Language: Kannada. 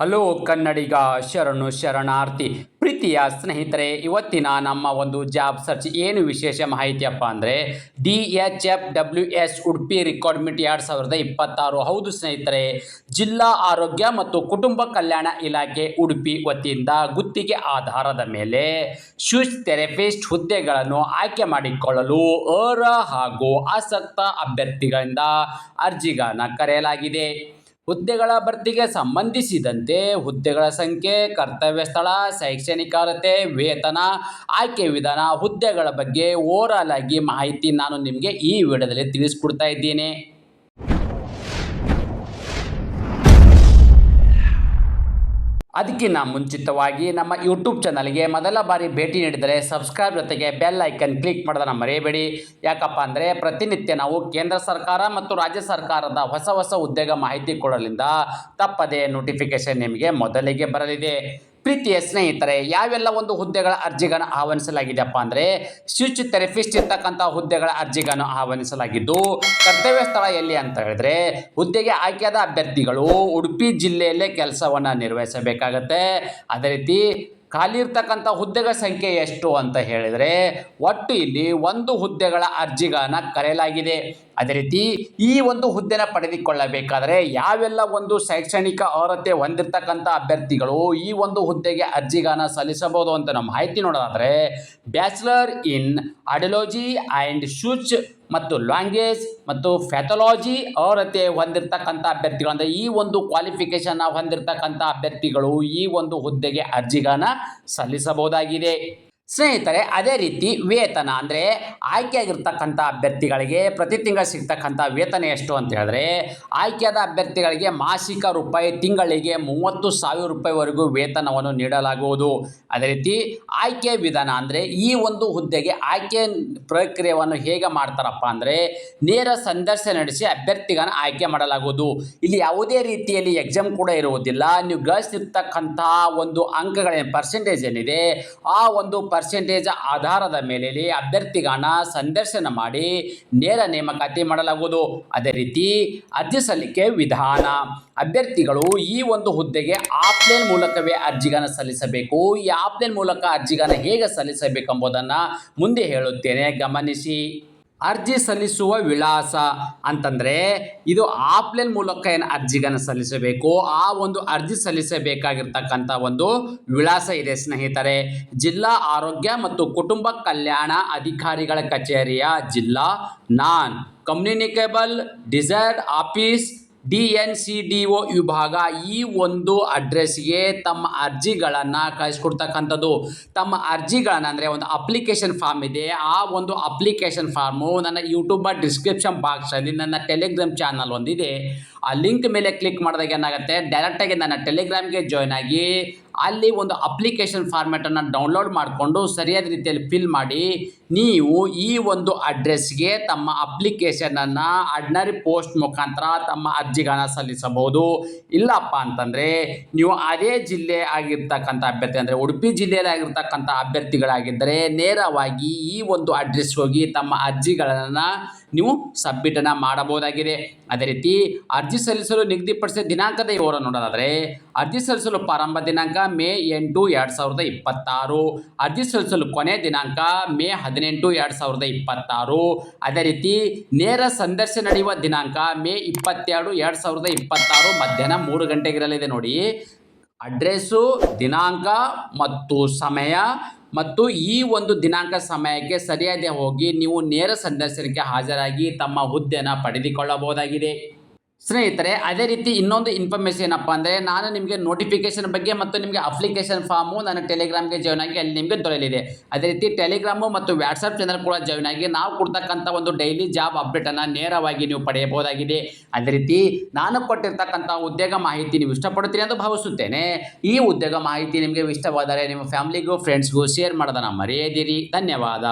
ಹಲೋ ಕನ್ನಡಿಗ ಶರಣು ಶರಣಾರ್ಥಿ ಪ್ರೀತಿಯ ಸ್ನೇಹಿತರೆ, ಇವತ್ತಿನ ನಮ್ಮ ಒಂದು ಜಾಬ್ ಸರ್ಚ್ ಏನು ವಿಶೇಷ ಮಾಹಿತಿಯಪ್ಪ ಅಂದರೆ DHFWS ಉಡುಪಿ ರಿಕ್ರೂಟ್ಮೆಂಟ್ 2026. ಹೌದು ಸ್ನೇಹಿತರೆ, ಜಿಲ್ಲಾ ಆರೋಗ್ಯ ಮತ್ತು ಕುಟುಂಬ ಕಲ್ಯಾಣ ಇಲಾಖೆ ಉಡುಪಿ ವತಿಯಿಂದ ಗುತ್ತಿಗೆ ಆಧಾರದ ಮೇಲೆ ಸ್ಪೀಚ್ ಥೆರಪಿಸ್ಟ್ ಹುದ್ದೆಗಳನ್ನು ಆಯ್ಕೆ ಮಾಡಿಕೊಳ್ಳಲು ಅರ್ಹ ಹಾಗೂ ಆಸಕ್ತ ಅಭ್ಯರ್ಥಿಗಳಿಂದ ಅರ್ಜಿಗಳನ್ನು ಕರೆಯಲಾಗಿದೆ. ಹುದ್ದೆಗಳ ಭರ್ತಿಗೆ ಸಂಬಂಧಿಸಿದಂತೆ ಹುದ್ದೆಗಳ ಸಂಖ್ಯೆ, ಕರ್ತವ್ಯ ಸ್ಥಳ, ಶೈಕ್ಷಣಿಕ ಅರ್ಹತೆ, ವೇತನ, ಆಯ್ಕೆ ವಿಧಾನ, ಹುದ್ದೆಗಳ ಬಗ್ಗೆ ಓವರಾಲ್ ಆಗಿ ಮಾಹಿತಿ ನಾನು ನಿಮಗೆ ಈ ವಿಡಿಯೋದಲ್ಲಿ ತಿಳಿಸ್ಕೊಡ್ತಾ ಇದ್ದೀನಿ. ಅದಕ್ಕಿಂತ ಮುಂಚಿತವಾಗಿ ನಮ್ಮ ಯೂಟ್ಯೂಬ್ ಚಾನಲ್ಗೆ ಮೊದಲ ಬಾರಿ ಭೇಟಿ ನೀಡಿದರೆ ಸಬ್ಸ್ಕ್ರೈಬ್ ಜೊತೆಗೆ ಬೆಲ್ ಐಕನ್ ಕ್ಲಿಕ್ ಮಾಡೋದನ್ನು ಮರೆಯಬೇಡಿ. ಯಾಕಪ್ಪ ಅಂದರೆ ಪ್ರತಿನಿತ್ಯ ನಾವು ಕೇಂದ್ರ ಸರ್ಕಾರ ಮತ್ತು ರಾಜ್ಯ ಸರ್ಕಾರದ ಹೊಸ ಉದ್ಯೋಗ ಮಾಹಿತಿ ಕೊಡಲಿಂದ ತಪ್ಪದೇ ನೋಟಿಫಿಕೇಶನ್ ನಿಮಗೆ ಮೊದಲಿಗೆ ಬರಲಿದೆ. ಪ್ರೀತಿಯ ಸ್ನೇಹಿತರೆ, ಯಾವೆಲ್ಲ ಒಂದು ಹುದ್ದೆಗಳ ಅರ್ಜಿಗಳನ್ನು ಆಹ್ವಾನಿಸಲಾಗಿದೆಯಪ್ಪ ಅಂದರೆ ಸ್ಪೀಚ್ ಥೆರಪಿಸ್ಟ್ ಇರ್ತಕ್ಕಂಥ ಹುದ್ದೆಗಳ ಅರ್ಜಿಗಳನ್ನು ಆಹ್ವಾನಿಸಲಾಗಿದ್ದು, ಕರ್ತವ್ಯ ಸ್ಥಳ ಎಲ್ಲಿ ಅಂತ ಹೇಳಿದ್ರೆ ಹುದ್ದೆಗೆ ಆಯ್ಕೆಯಾದ ಅಭ್ಯರ್ಥಿಗಳು ಉಡುಪಿ ಜಿಲ್ಲೆಯಲ್ಲೇ ಕೆಲಸವನ್ನು ನಿರ್ವಹಿಸಬೇಕಾಗತ್ತೆ. ಅದೇ ರೀತಿ ಖಾಲಿ ಇರ್ತಕ್ಕಂಥ ಹುದ್ದೆಗಳ ಸಂಖ್ಯೆ ಎಷ್ಟು ಅಂತ ಹೇಳಿದರೆ ಒಟ್ಟು ಇಲ್ಲಿ 1 ಹುದ್ದೆಗಳ ಅರ್ಜಿಗಳನ್ನು ಕರೆಯಲಾಗಿದೆ. ಅದೇ ರೀತಿ ಈ ಒಂದು ಹುದ್ದೆನ ಪಡೆದುಕೊಳ್ಳಬೇಕಾದರೆ ಯಾವೆಲ್ಲ ಒಂದು ಶೈಕ್ಷಣಿಕ ಅರ್ಹತೆ ಹೊಂದಿರತಕ್ಕಂಥ ಅಭ್ಯರ್ಥಿಗಳು ಈ ಒಂದು ಹುದ್ದೆಗೆ ಅರ್ಜಿಗಳನ್ನು ಸಲ್ಲಿಸಬಹುದು ಅಂತ ನಾವು ಮಾಹಿತಿ ನೋಡೋದಾದರೆ bachelor in audiology and speech ಮತ್ತು ಲ್ಯಾಂಗ್ವೇಜ್ ಮತ್ತು ಪ್ಯಾಥಾಲಜಿ ಅರ್ಹತೆ ಹೊಂದಿರತಕ್ಕಂಥ ಅಭ್ಯರ್ಥಿಗಳು ಅಂದರೆ ಈ ಒಂದು ಕ್ವಾಲಿಫಿಕೇಷನ್ ಹೊಂದಿರತಕ್ಕಂಥ ಅಭ್ಯರ್ಥಿಗಳು ಈ ಒಂದು ಹುದ್ದೆಗೆ ಅರ್ಜಿಗಳನ್ನು ಸಲ್ಲಿಸಬಹುದಾಗಿದೆ. ಸ್ನೇಹಿತರೆ, ಅದೇ ರೀತಿ ವೇತನ ಅಂದರೆ ಆಯ್ಕೆಯಾಗಿರ್ತಕ್ಕಂಥ ಅಭ್ಯರ್ಥಿಗಳಿಗೆ ಪ್ರತಿ ತಿಂಗಳು ಸಿಗ್ತಕ್ಕಂಥ ವೇತನ ಎಷ್ಟು ಅಂತ ಹೇಳಿದ್ರೆ ಆಯ್ಕೆಯಾದ ಅಭ್ಯರ್ಥಿಗಳಿಗೆ ಮಾಸಿಕ ರೂಪಾಯಿ ತಿಂಗಳಿಗೆ 30,000 ರೂಪಾಯಿವರೆಗೂ ವೇತನವನ್ನು ನೀಡಲಾಗುವುದು. ಅದೇ ರೀತಿ ಆಯ್ಕೆ ವಿಧಾನ ಅಂದರೆ ಈ ಒಂದು ಹುದ್ದೆಗೆ ಆಯ್ಕೆ ಪ್ರಕ್ರಿಯೆಯನ್ನು ಹೇಗೆ ಮಾಡ್ತಾರಪ್ಪ ಅಂದರೆ ನೇರ ಸಂದರ್ಶನ ನಡೆಸಿ ಅಭ್ಯರ್ಥಿಗಳನ್ನು ಆಯ್ಕೆ ಮಾಡಲಾಗುವುದು. ಇಲ್ಲಿ ಯಾವುದೇ ರೀತಿಯಲ್ಲಿ ಎಕ್ಸಾಮ್ ಕೂಡ ಇರುವುದಿಲ್ಲ. ನೀವು ಗಳಿಸಿರ್ತಕ್ಕಂಥ ಒಂದು ಅಂಕಗಳೇನು ಪರ್ಸೆಂಟೇಜ್ ಏನಿದೆ ಆ ಒಂದು ಪರ್ಸೆಂಟೇಜ್ ಆಧಾರದ ಮೇಲೆ ಅಭ್ಯರ್ಥಿಗಳನ್ನ ಸಂದರ್ಶನ ಮಾಡಿ ನೇರ ನೇಮಕಾತಿ ಮಾಡಲಾಗುವುದು. ಅದೇ ರೀತಿ ಅರ್ಜಿ ಸಲ್ಲಿಕೆ ವಿಧಾನ, ಅಭ್ಯರ್ಥಿಗಳು ಈ ಒಂದು ಹುದ್ದೆಗೆ ಆಫ್ಲೈನ್ ಮೂಲಕವೇ ಅರ್ಜಿಗಳನ್ನು ಸಲ್ಲಿಸಬೇಕು. ಈ ಆಫ್ಲೈನ್ ಮೂಲಕ ಅರ್ಜಿಗಳನ್ನು ಹೇಗೆ ಸಲ್ಲಿಸಬೇಕೆಂಬುದನ್ನು ಮುಂದೆ ಹೇಳುತ್ತೇನೆ, ಗಮನಿಸಿ. ಅರ್ಜಿ ಸಲ್ಲಿಸುವ ವಿಳಾಸ ಅಂತಂದರೆ ಇದು ಆಫ್ಲೈನ್ ಮೂಲಕ ಏನು ಅರ್ಜಿಗಳನ್ನು ಸಲ್ಲಿಸಬೇಕು ಆ ಒಂದು ಅರ್ಜಿ ಸಲ್ಲಿಸಬೇಕಾಗಿರ್ತಕ್ಕಂಥ ಒಂದು ವಿಳಾಸ ಇದೆ ಸ್ನೇಹಿತರೆ. ಜಿಲ್ಲಾ ಆರೋಗ್ಯ ಮತ್ತು ಕುಟುಂಬ ಕಲ್ಯಾಣ ಅಧಿಕಾರಿಗಳ ಕಚೇರಿಯ ಜಿಲ್ಲಾ ನಾನ್ ಕಮ್ಯುನಿಕೇಬಲ್ ಡಿಸೈರ್ಡ್ ಆಫೀಸ್ DNCDO ವಿಭಾಗ, ಈ ಒಂದು ಅಡ್ರೆಸ್ಗೆ ತಮ್ಮ ಅರ್ಜಿಗಳನ್ನು ಕಳಿಸ್ಕೊಡ್ತಕ್ಕಂಥದ್ದು. ತಮ್ಮ ಅರ್ಜಿಗಳನ್ನು ಅಂದರೆ ಒಂದು ಅಪ್ಲಿಕೇಶನ್ ಫಾರ್ಮ್ ಇದೆ, ಆ ಒಂದು ಅಪ್ಲಿಕೇಶನ್ ಫಾರ್ಮು ನನ್ನ ಯೂಟ್ಯೂಬ್ ಡಿಸ್ಕ್ರಿಪ್ಷನ್ ಬಾಕ್ಸಲ್ಲಿ ನನ್ನ ಟೆಲಿಗ್ರಾಮ್ ಚಾನಲ್ ಒಂದಿದೆ. ಆ ಲಿಂಕ್ ಮೇಲೆ ಕ್ಲಿಕ್ ಮಾಡಿದಾಗ ಏನಾಗುತ್ತೆ, ಡೈರೆಕ್ಟಾಗಿ ನನ್ನ ಟೆಲಿಗ್ರಾಮ್ಗೆ ಜಾಯ್ನ್ ಆಗಿ ಅಲ್ಲಿ ಒಂದು ಅಪ್ಲಿಕೇಶನ್ ಫಾರ್ಮ್ಯಾಟನ್ನು ಡೌನ್ಲೋಡ್ ಮಾಡಿಕೊಂಡು ಸರಿಯಾದ ರೀತಿಯಲ್ಲಿ ಫಿಲ್ ಮಾಡಿ ನೀವು ಈ ಒಂದು ಅಡ್ರೆಸ್ಗೆ ತಮ್ಮ ಅಪ್ಲಿಕೇಶನನ್ನು ಆರ್ಡಿನರಿ ಪೋಸ್ಟ್ ಮುಖಾಂತರ ತಮ್ಮ ಅರ್ಜಿಗಳನ್ನು ಸಲ್ಲಿಸಬಹುದು. ಇಲ್ಲಪ್ಪ ಅಂತಂದರೆ ನೀವು ಅದೇ ಜಿಲ್ಲೆ ಆಗಿರ್ತಕ್ಕಂಥ ಅಭ್ಯರ್ಥಿ ಅಂದರೆ ಉಡುಪಿ ಜಿಲ್ಲೆಯಲ್ಲಿ ಆಗಿರ್ತಕ್ಕಂಥ ಅಭ್ಯರ್ಥಿಗಳಾಗಿದ್ದರೆ ನೇರವಾಗಿ ಈ ಒಂದು ಅಡ್ರೆಸ್ ಹೋಗಿ ತಮ್ಮ ಅರ್ಜಿಗಳನ್ನು ನೀವು ಸಬ್ಮಿಟನ್ನು ಮಾಡಬಹುದಾಗಿದೆ. ಅದೇ ರೀತಿ ಅರ್ಜಿ ಸಲ್ಲಿಸಲು ನಿಗದಿಪಡಿಸಿದ ದಿನಾಂಕದ ವಿವರವನ್ನು ನೋಡೋದಾದರೆ ಅರ್ಜಿ ಸಲ್ಲಿಸಲು ಪ್ರಾರಂಭ ದಿನಾಂಕ ಮೇ 8, 2026. ಅರ್ಜಿ ಸಲ್ಲಿಸಲು ಕೊನೆ ದಿನಾಂಕ ಮೇ 18, 2026. ಅದೇ ರೀತಿ ನೇರ ಸಂದರ್ಶನ ನಡೆಯುವ ದಿನಾಂಕ ಮೇ 22, 2026 ಮಧ್ಯಾಹ್ನ 3 ಗಂಟೆಗಿರಲಿದೆ. ನೋಡಿ, ಅಡ್ರೆಸ್ಸು, ದಿನಾಂಕ ಮತ್ತು ಸಮಯ ಮತ್ತು ಈ ಒಂದು ದಿನಾಂಕ ಸಮಯಕ್ಕೆ ಸರಿಯಾದ ಹೋಗಿ ನೀವು ನೇರ ಸಂದರ್ಶನಕ್ಕೆ ಹಾಜರಾಗಿ ತಮ್ಮ ಹುದ್ದೆಯನ್ನು ಪಡೆದುಕೊಳ್ಳಬಹುದಾಗಿದೆ. ಸ್ನೇಹಿತರೆ, ಅದೇ ರೀತಿ ಇನ್ನೊಂದು ಇನ್ಫಾರ್ಮೇಷನ್ ಏನಪ್ಪ ಅಂದರೆ ನಾನು ನಿಮಗೆ ನೋಟಿಫಿಕೇಷನ್ ಬಗ್ಗೆ ಮತ್ತು ನಿಮಗೆ ಅಪ್ಲಿಕೇಶನ್ ಫಾರ್ಮು ನನ್ನ ಟೆಲಿಗ್ರಾಮ್ಗೆ ಜಾಯ್ನ್ ಆಗಿ ಅಲ್ಲಿ ನಿಮಗೆ ದೊರೆಯಲಿದೆ. ಅದೇ ರೀತಿ ಟೆಲಿಗ್ರಾಮು ಮತ್ತು ವಾಟ್ಸಪ್ ಚಾನಲ್ ಕೂಡ ಜಾಯ್ನ್ ಆಗಿ ನಾವು ಕೊಡ್ತಕ್ಕಂಥ ಒಂದು ಡೈಲಿ ಜಾಬ್ ಅಪ್ಡೇಟನ್ನು ನೇರವಾಗಿ ನೀವು ಪಡೆಯಬಹುದಾಗಿದೆ. ಅದೇ ರೀತಿ ನಾನು ಕೊಟ್ಟಿರ್ತಕ್ಕಂಥ ಉದ್ಯೋಗ ಮಾಹಿತಿ ನೀವು ಇಷ್ಟಪಡುತ್ತೀರಿ ಎಂದು ಭಾವಿಸುತ್ತೇನೆ. ಈ ಉದ್ಯೋಗ ಮಾಹಿತಿ ನಿಮಗೆ ಇಷ್ಟವಾದರೆ ನಿಮ್ಮ ಫ್ಯಾಮಿಲಿಗೂ ಫ್ರೆಂಡ್ಸ್ಗೂ ಶೇರ್ ಮಾಡೋದನ್ನು ಮರೆಯದಿರಿ. ಧನ್ಯವಾದ.